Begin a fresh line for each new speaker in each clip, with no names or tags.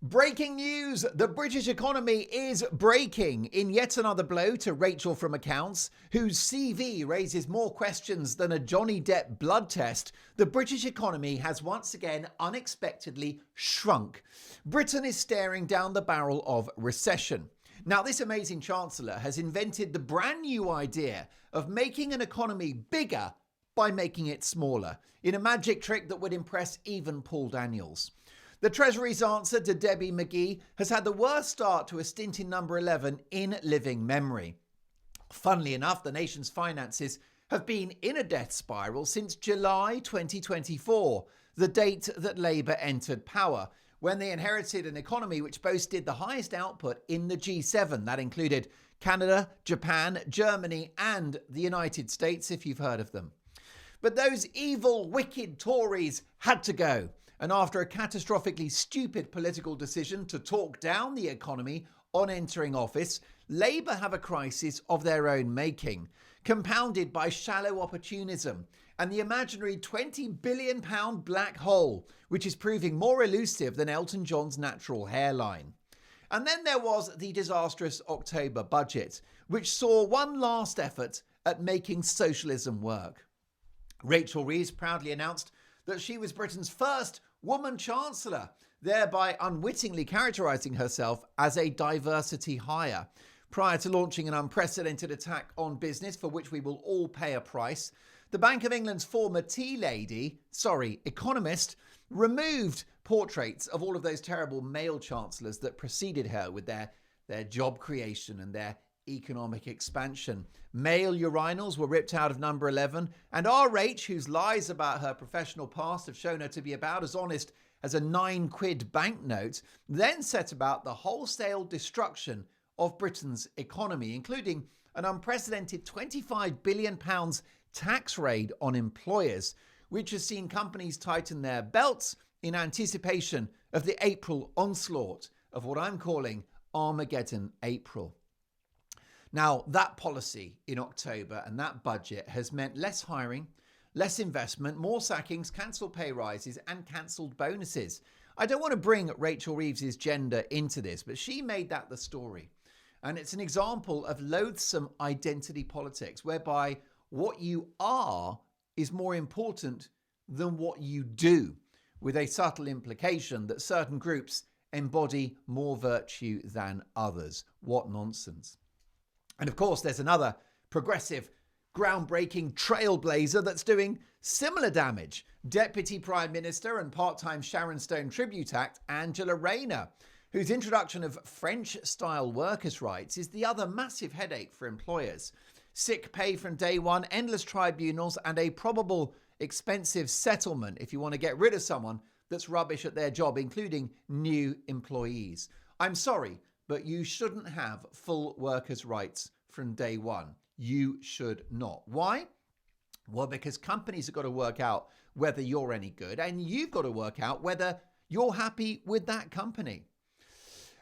Breaking news! The British economy is breaking in yet another blow to Rachel from Accounts, whose CV raises more questions than a Johnny Depp blood test. The British economy has once again unexpectedly shrunk. Britain is staring down the barrel of recession. Now, this amazing Chancellor has invented the brand new idea of making an economy bigger by making it smaller, in a magic trick that would impress even Paul Daniels. The Treasury's answer to Debbie McGee has had the worst start to a stint in number 11 in living memory. Funnily enough, the nation's finances have been in a death spiral since July 2024, the date that Labour entered power, when they inherited an economy which boasted the highest output in the G7. That included Canada, Japan, Germany, and the United States, if you've heard of them. But those evil, wicked Tories had to go. And after a catastrophically stupid political decision to talk down the economy on entering office, Labour have a crisis of their own making, compounded by shallow opportunism and the imaginary £20 billion black hole, which is proving more elusive than Elton John's natural hairline. And then there was the disastrous October budget, which saw one last effort at making socialism work. Rachel Reeves proudly announced that she was Britain's first woman chancellor, thereby unwittingly characterising herself as a diversity hire. Prior to launching an unprecedented attack on business for which we will all pay a price, the Bank of England's former economist, removed portraits of all of those terrible male chancellors that preceded her with their job creation and their economic expansion. Male urinals were ripped out of number 11, and our Rach, whose lies about her professional past have shown her to be about as honest as a £9 banknote, then set about the wholesale destruction of Britain's economy, including an unprecedented £25 billion tax raid on employers, which has seen companies tighten their belts in anticipation of the April onslaught of what I'm calling Armageddon April. Now, that policy in October and that budget has meant less hiring, less investment, more sackings, cancelled pay rises and cancelled bonuses. I don't want to bring Rachel Reeves' gender into this, but she made that the story. And it's an example of loathsome identity politics, whereby what you are is more important than what you do, with a subtle implication that certain groups embody more virtue than others. What nonsense. And of course, there's another progressive, groundbreaking trailblazer that's doing similar damage. Deputy Prime Minister and part-time Sharon Stone tribute act Angela Rayner, whose introduction of French-style workers' rights is the other massive headache for employers. Sick pay from day one, endless tribunals, and a probable expensive settlement if you want to get rid of someone that's rubbish at their job, including new employees. I'm sorry, but you shouldn't have full workers' rights from day one. You should not. Why? Well, because companies have got to work out whether you're any good, and you've got to work out whether you're happy with that company.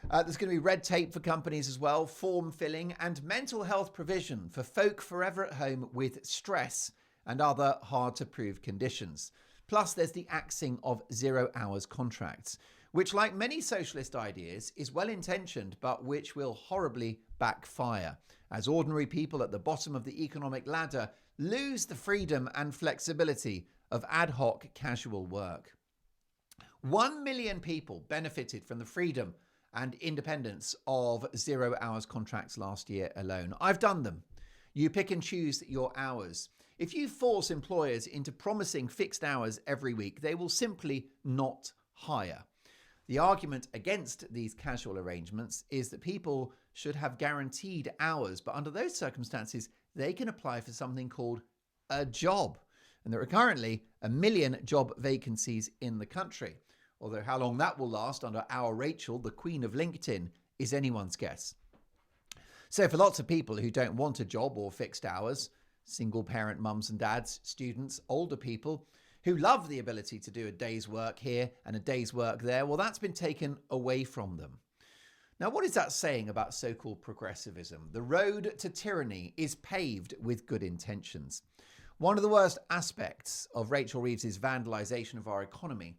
There's going to be red tape for companies as well, form filling, and mental health provision for folk forever at home with stress and other hard-to-prove conditions. Plus, there's the axing of 0 hours contracts, which, like many socialist ideas, is well-intentioned, but which will horribly backfire, as ordinary people at the bottom of the economic ladder lose the freedom and flexibility of ad hoc casual work. 1 million people benefited from the freedom and independence of 0 hours contracts last year alone. I've done them. You pick and choose your hours. If you force employers into promising fixed hours every week, they will simply not hire. The argument against these casual arrangements is that people should have guaranteed hours, but under those circumstances, they can apply for something called a job. And there are currently 1 million job vacancies in the country. Although how long that will last under our Rachel, the queen of LinkedIn, is anyone's guess. So for lots of people who don't want a job or fixed hours, single parent mums and dads, students, older people, who love the ability to do a day's work here and a day's work there, well, that's been taken away from them. Now, what is that saying about so-called progressivism? The road to tyranny is paved with good intentions. One of the worst aspects of Rachel Reeves' vandalisation of our economy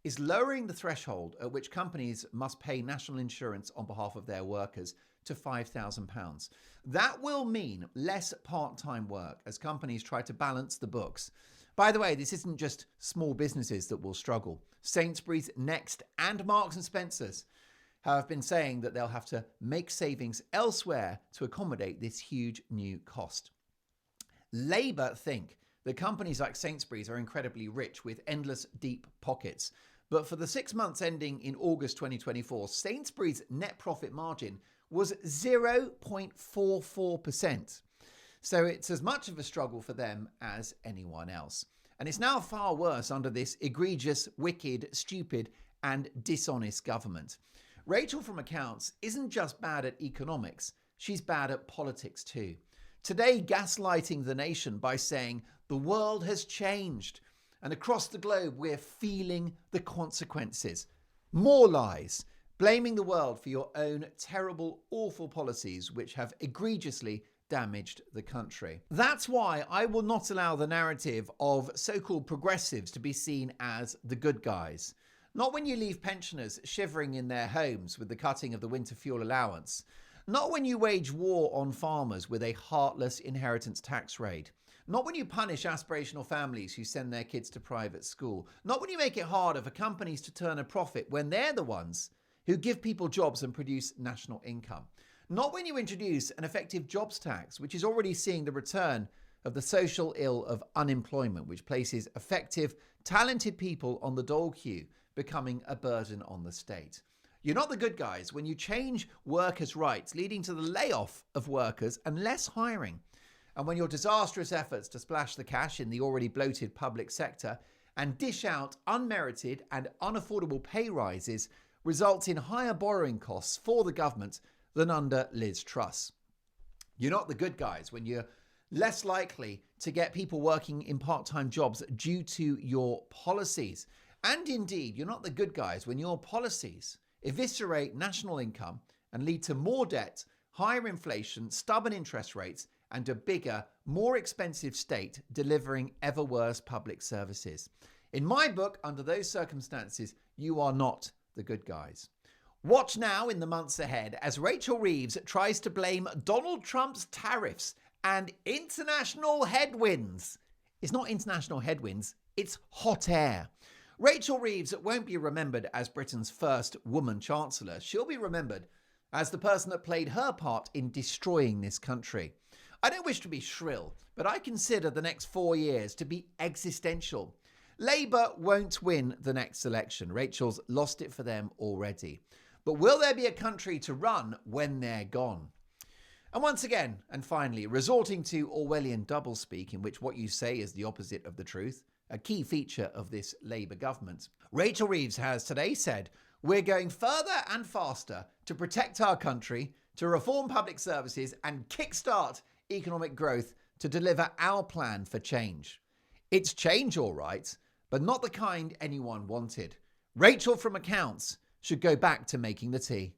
is lowering the threshold at which companies must pay national insurance on behalf of their workers to £5,000. That will mean less part-time work as companies try to balance the books. By the way, this isn't just small businesses that will struggle. Sainsbury's, Next, and Marks and Spencer's have been saying that they'll have to make savings elsewhere to accommodate this huge new cost. Labour think that companies like Sainsbury's are incredibly rich with endless deep pockets. But for the 6 months ending in August 2024, Sainsbury's net profit margin was 0.44%. So it's as much of a struggle for them as anyone else. And it's now far worse under this egregious, wicked, stupid, and dishonest government. Rachel from Accounts isn't just bad at economics, she's bad at politics too. Today, gaslighting the nation by saying the world has changed, and across the globe we're feeling the consequences. More lies, blaming the world for your own terrible, awful policies which have egregiously damaged the country. That's why I will not allow the narrative of so-called progressives to be seen as the good guys. Not when you leave pensioners shivering in their homes with the cutting of the winter fuel allowance. Not when you wage war on farmers with a heartless inheritance tax raid. Not when you punish aspirational families who send their kids to private school. Not when you make it harder for companies to turn a profit when they're the ones who give people jobs and produce national income. Not when you introduce an effective jobs tax, which is already seeing the return of the social ill of unemployment, which places effective, talented people on the dole queue, becoming a burden on the state. You're not the good guys when you change workers' rights, leading to the layoff of workers and less hiring. And when your disastrous efforts to splash the cash in the already bloated public sector and dish out unmerited and unaffordable pay rises result in higher borrowing costs for the government than under Liz Truss. You're not the good guys when you're less likely to get people working in part-time jobs due to your policies. And indeed, you're not the good guys when your policies eviscerate national income and lead to more debt, higher inflation, stubborn interest rates, and a bigger, more expensive state delivering ever worse public services. In my book, under those circumstances, you are not the good guys. Watch now in the months ahead as Rachel Reeves tries to blame Donald Trump's tariffs and international headwinds. It's not international headwinds, it's hot air. Rachel Reeves won't be remembered as Britain's first woman chancellor. She'll be remembered as the person that played her part in destroying this country. I don't wish to be shrill, but I consider the next 4 years to be existential. Labour won't win the next election. Rachel's lost it for them already. But will there be a country to run when they're gone? And once again, and finally, resorting to Orwellian doublespeak in which what you say is the opposite of the truth, a key feature of this Labour government, Rachel Reeves has today said, we're going further and faster to protect our country, to reform public services and kickstart economic growth to deliver our plan for change. It's change, all right, but not the kind anyone wanted. Rachel from Accounts should go back to making the tea.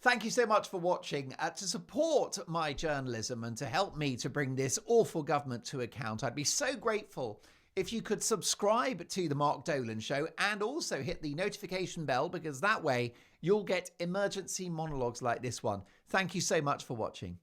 Thank you so much for watching. To support my journalism and to help me to bring this awful government to account, I'd be so grateful if you could subscribe to The Mark Dolan Show and also hit the notification bell, because that way you'll get emergency monologues like this one. Thank you so much for watching.